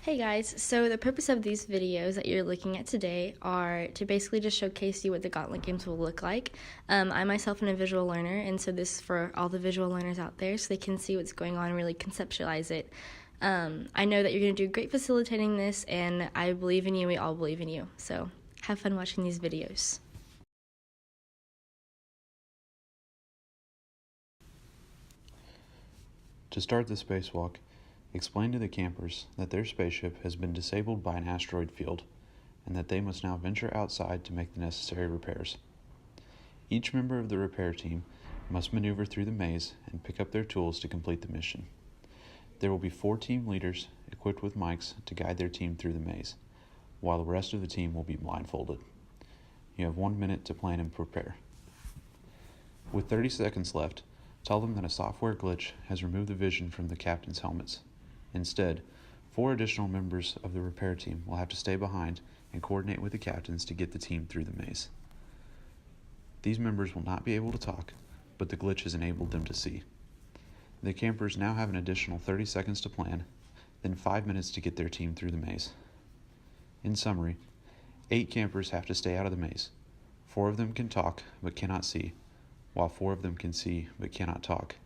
Hey guys, so the purpose of these videos that you're looking at today are to basically just showcase you what the Gauntlet games will look like. I myself am a visual learner, and so this is for all the visual learners out there so they can see what's going on and really conceptualize it. I know that you're going to do great facilitating this, and I believe in you, we all believe in you. So have fun watching these videos. To start the spacewalk, explain to the campers that their spaceship has been disabled by an asteroid field and that they must now venture outside to make the necessary repairs. Each member of the repair team must maneuver through the maze and pick up their tools to complete the mission. There will be 4 team leaders equipped with mics to guide their team through the maze, while the rest of the team will be blindfolded. You have 1 minute to plan and prepare. With 30 seconds left, tell them that a software glitch has removed the vision from the captain's helmets. Instead, 4 additional members of the repair team will have to stay behind and coordinate with the captains to get the team through the maze. These members will not be able to talk, but the glitch has enabled them to see. The campers now have an additional 30 seconds to plan, then 5 minutes to get their team through the maze. In summary, 8 campers have to stay out of the maze. 4 of them can talk but cannot see, while 4 of them can see but cannot talk.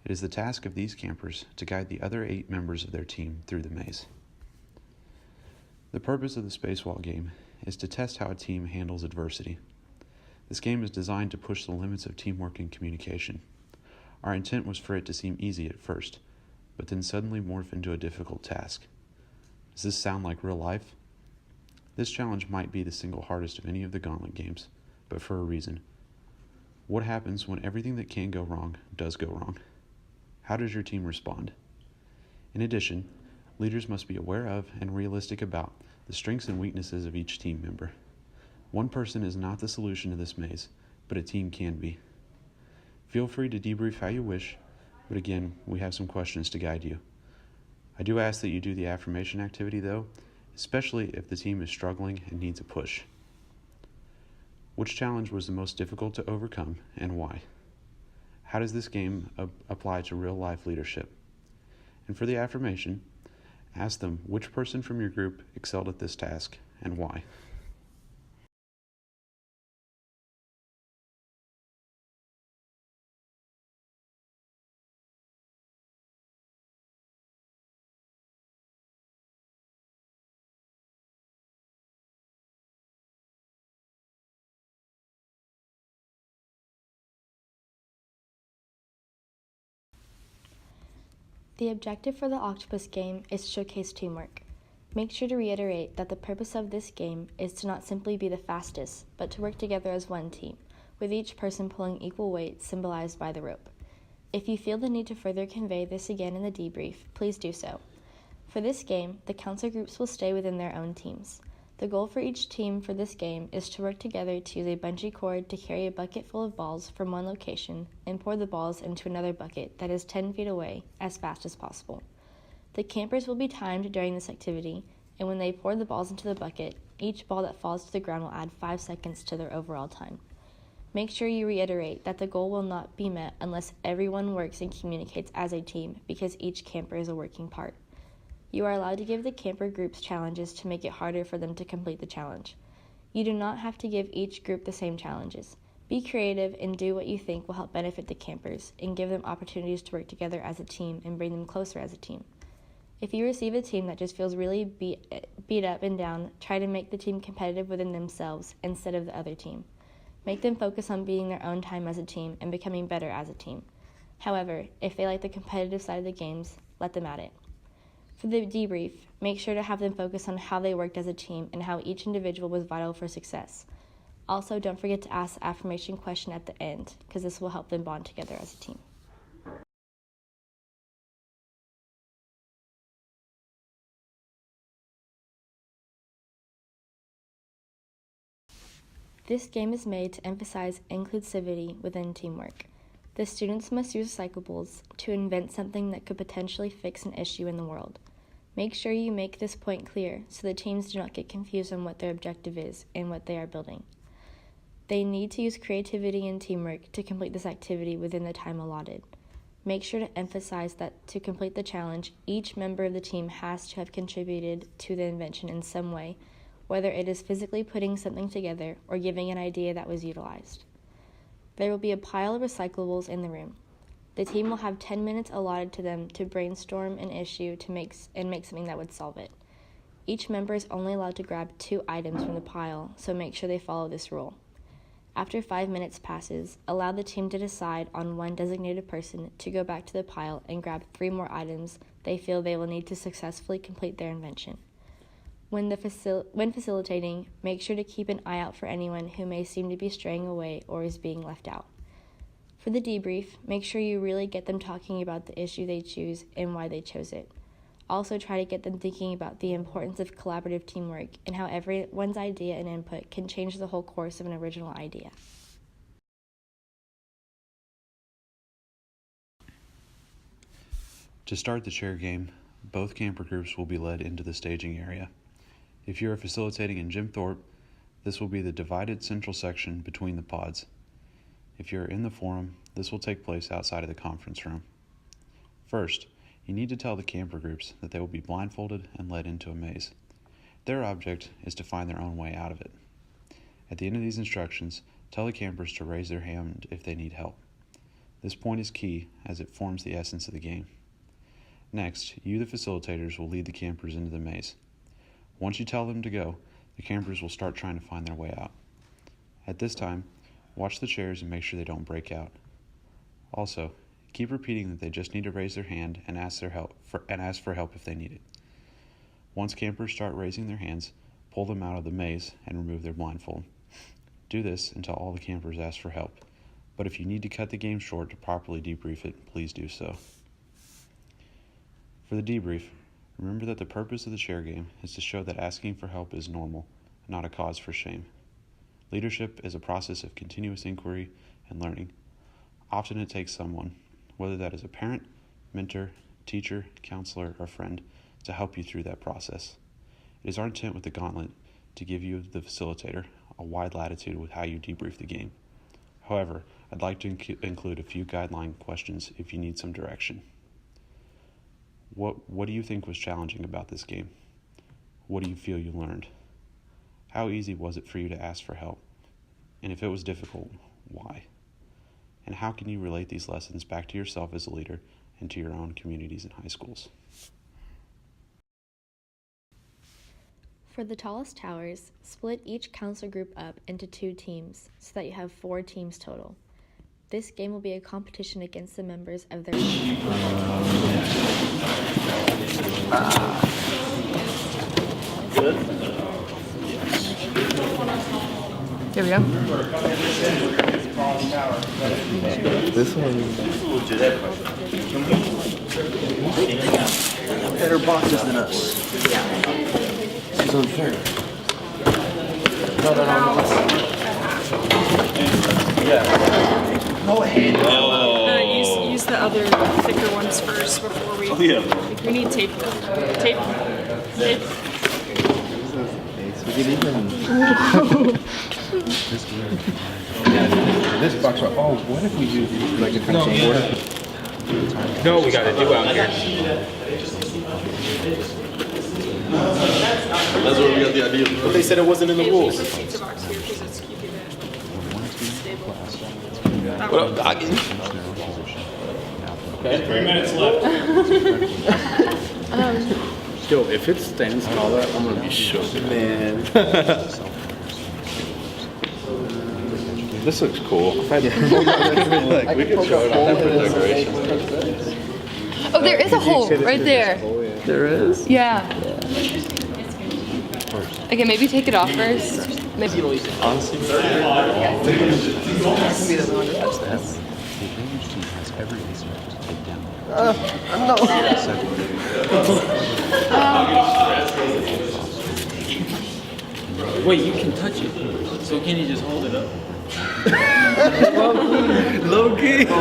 It is the task of these campers to guide the other 8 members of their team through the maze. The purpose of the spacewalk game is to test how a team handles adversity. This game is designed to push the limits of teamwork and communication. Our intent was for it to seem easy at first, but then suddenly morph into a difficult task. Does this sound like real life? This challenge might be the single hardest of any of the Gauntlet games, but for a reason. What happens when everything that can go wrong does go wrong? How does your team respond? In addition, leaders must be aware of and realistic about the strengths and weaknesses of each team member. One person is not the solution to this maze, but a team can be. Feel free to debrief how you wish, but again, we have some questions to guide you. I do ask that you do the affirmation activity though, especially if the team is struggling and needs a push. Which challenge was the most difficult to overcome and why? How does this game apply to real-life leadership? And for the affirmation, ask them which person from your group excelled at this task and why. The objective for the octopus game is to showcase teamwork. Make sure to reiterate that the purpose of this game is to not simply be the fastest, but to work together as one team, with each person pulling equal weight symbolized by the rope. If you feel the need to further convey this again in the debrief, please do so. For this game, the counselor groups will stay within their own teams. The goal for each team for this game is to work together to use a bungee cord to carry a bucket full of balls from one location and pour the balls into another bucket that is 10 feet away as fast as possible. The campers will be timed during this activity, and when they pour the balls into the bucket, each ball that falls to the ground will add 5 seconds to their overall time. Make sure you reiterate that the goal will not be met unless everyone works and communicates as a team, because each camper is a working part. You are allowed to give the camper groups challenges to make it harder for them to complete the challenge. You do not have to give each group the same challenges. Be creative and do what you think will help benefit the campers and give them opportunities to work together as a team and bring them closer as a team. If you receive a team that just feels really beat up and down, try to make the team competitive within themselves instead of the other team. Make them focus on being their own time as a team and becoming better as a team. However, if they like the competitive side of the games, let them at it. For the debrief, make sure to have them focus on how they worked as a team and how each individual was vital for success. Also, don't forget to ask the affirmation question at the end, because this will help them bond together as a team. This game is made to emphasize inclusivity within teamwork. The students must use recyclables to invent something that could potentially fix an issue in the world. Make sure you make this point clear so the teams do not get confused on what their objective is and what they are building. They need to use creativity and teamwork to complete this activity within the time allotted. Make sure to emphasize that to complete the challenge, each member of the team has to have contributed to the invention in some way, whether it is physically putting something together or giving an idea that was utilized. There will be a pile of recyclables in the room. The team will have 10 minutes allotted to them to brainstorm an issue to make something that would solve it. Each member is only allowed to grab 2 items from the pile, so make sure they follow this rule. After 5 minutes passes, allow the team to decide on one designated person to go back to the pile and grab 3 more items they feel they will need to successfully complete their invention. When facilitating, make sure to keep an eye out for anyone who may seem to be straying away or is being left out. For the debrief, make sure you really get them talking about the issue they choose and why they chose it. Also try to get them thinking about the importance of collaborative teamwork and how everyone's idea and input can change the whole course of an original idea. To start the chair game, both camper groups will be led into the staging area. If you are facilitating in Jim Thorpe, this will be the divided central section between the pods. If you are in the forum, this will take place outside of the conference room. First, you need to tell the camper groups that they will be blindfolded and led into a maze. Their object is to find their own way out of it. At the end of these instructions, tell the campers to raise their hand if they need help. This point is key as it forms the essence of the game. Next, you, the facilitators, will lead the campers into the maze. Once you tell them to go, the campers will start trying to find their way out. At this time, watch the chairs and make sure they don't break out. Also, keep repeating that they just need to raise their hand and ask for help if they need it. Once campers start raising their hands, pull them out of the maze and remove their blindfold. Do this until all the campers ask for help, but if you need to cut the game short to properly debrief it, please do so. For the debrief, remember that the purpose of the chair game is to show that asking for help is normal, not a cause for shame. Leadership is a process of continuous inquiry and learning. Often it takes someone, whether that is a parent, mentor, teacher, counselor, or friend, to help you through that process. It is our intent with the Gauntlet to give you, the facilitator, a wide latitude with how you debrief the game. However, I'd like to include a few guideline questions if you need some direction. What do you think was challenging about this game? What do you feel you learned? How easy was it for you to ask for help? And if it was difficult, why? And how can you relate these lessons back to yourself as a leader and to your own communities and high schools? For the tallest towers, split each counselor group up into 2 teams so that you have 4 teams total. This game will be a competition against the members of their Good. Here we go. This one. Better boxes than us. Yeah. She's unfair. No. Yeah. Go ahead. Use the other thicker ones first before we. Oh yeah. We need tape. Tape. We can even. This box. Oh, what if we do like a country border? No, we got to do out here. That's where we got the idea. But they said it wasn't in the rules. Put the pizza box here because it's keeping it stable. What up, doggy? Okay, 3 minutes left. Yo, if it stands taller, I'm gonna be shook. Man. This looks cool. We could show it on for decoration. Oh, there is a hole right there. There is? Yeah. Okay, maybe take it off first. Maybe. Honestly, The advantage team has every reason to take down. Wait, you can touch it. So can you just hold it up? low key. All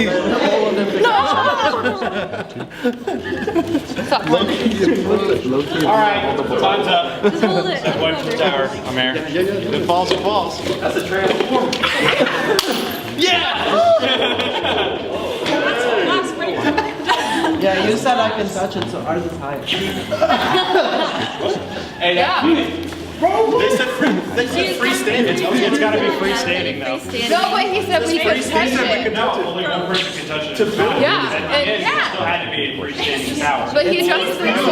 right, time's up. Just hold it. Step away from the tower. I'm here. If it falls, it falls. That's a transform. That's the last break. Yeah, you said I can touch it, so ours is higher. Hey, Yeah. They said freestanding. It's got to be freestanding now. No, but he said we could touch it. No, only one person can touch it. Yeah, and It still had to be a freestanding tower. but he adjusted the rules.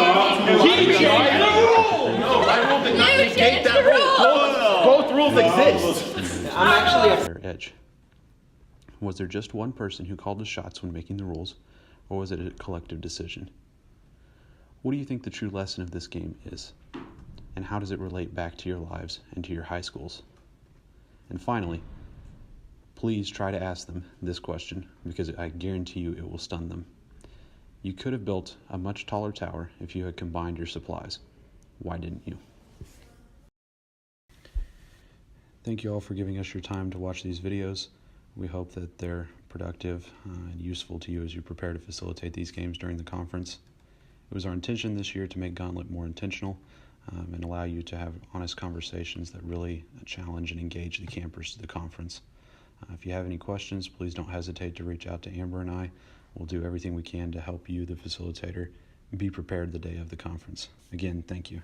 No, my rule did not You negate changed that the rule. rules. Both rules exist. I'm actually a Their edge. Was there just one person who called the shots when making the rules, or was it a collective decision? What do you think the true lesson of this game is? And how does it relate back to your lives and to your high schools? And finally, please try to ask them this question, because I guarantee you it will stun them. You could have built a much taller tower if you had combined your supplies. Why didn't you? Thank you all for giving us your time to watch these videos. We hope that they're productive and useful to you as you prepare to facilitate these games during the conference. It was our intention this year to make Gauntlet more intentional and allow you to have honest conversations that really challenge and engage the campers to the conference. If you have any questions, please don't hesitate to reach out to Amber and I. We'll do everything we can to help you, the facilitator, be prepared the day of the conference. Again, thank you.